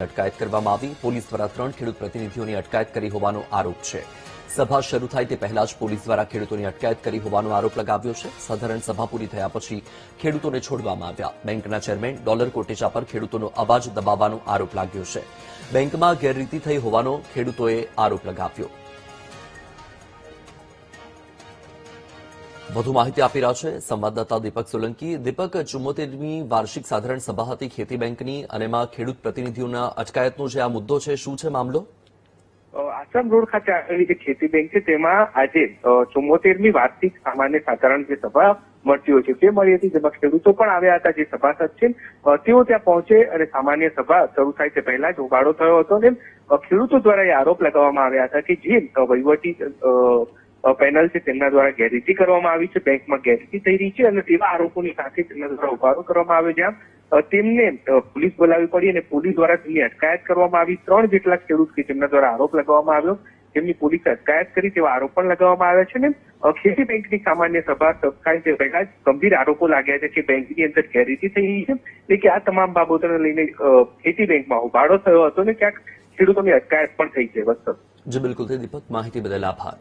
અટકાયત કરવામાં આવી। પોલીસ દ્વારા 3 ખેડૂત પ્રતિનિધિઓની અટકાયત કરી હોવાનો આરોપ છે। સભા શરૂ થાય તે પહેલા જ પોલીસ દ્વારા ખેડૂતોની અટકાયત કરી હોવાનો આરોપ લગાવ્યો છે। સાધારણ સભા પૂરી થયા પછી ખેડૂતોને છોડવામાં આવ્યા। બેંકના ચેરમેન ડોલર કોટેચા પર ખેડૂતોનો અવાજ દબાવવાનો આરોપ લાગ્યો છે। બેંકમાં ગેરરીતિ થઈ હોવાનો ખેડૂતોએ આરોપ લગાવ્યો। વધુ માહિતી આપી રહ્યા છે સંવાદદાતા દીપક સોલંકી। દીપક, 74મી વાર્ષિક સાધારણ સભા હતી ખેતી બેંકની અને એમાં ખેડૂત પ્રતિનિધિઓના અટકાયતનો જે આ મુદ્દો છે, શું છે મામલો? આસામ રોડ ખાતે આવેલી જે ખેતી બેંક છે તેમાં આજે 74મી વાર્ષિક સામાન્ય સાધારણ જે સભા મળતી હોય છે તે મળી હતી, જેમાં ખેડૂતો પણ આવ્યા હતા। જે સભાસદ છે તેઓ ત્યાં પહોંચે અને સામાન્ય સભા શરૂ થાય તે પહેલા જ હોબાળો થયો હતો ને ખેડૂતો દ્વારા એ આરોપ લગાવવામાં આવ્યા હતા કે જે વહીવટી પેનલ છે તેમના દ્વારા ગેરરીતિ કરવામાં આવી છે, બેંકમાં ગેરરીતિ થઈ રહી છે અને તેવા આરોપોની સાથે તેમના દ્વારા હોબાળો કરવામાં આવ્યો, જ્યાં તેમને પોલીસ બોલાવી પડી અને પોલીસ દ્વારા તેમની અટકાયત કરવામાં આવી। 3 જેટલા ખેડૂત કે જેમના દ્વારા આરોપ લગાવવામાં આવ્યો તેમની પોલીસે અટકાયત કરી તેવા આરોપ પણ લગાવવામાં આવ્યા છે ને ખેતી બેંકની સામાન્ય સભા થાય તે પહેલા જ ગંભીર આરોપો લાગ્યા છે કે બેંકની અંદર ગેરરીતિ થઈ રહી છે, એટલે કે આ તમામ બાબતોને લઈને ખેતી બેંકમાં હોબાળો થયો હતો ને ક્યાંક ખેડૂતોની અટકાયત પણ થઈ છે। જી બિલકુલ, દીપક, માહિતી બદલ આભાર।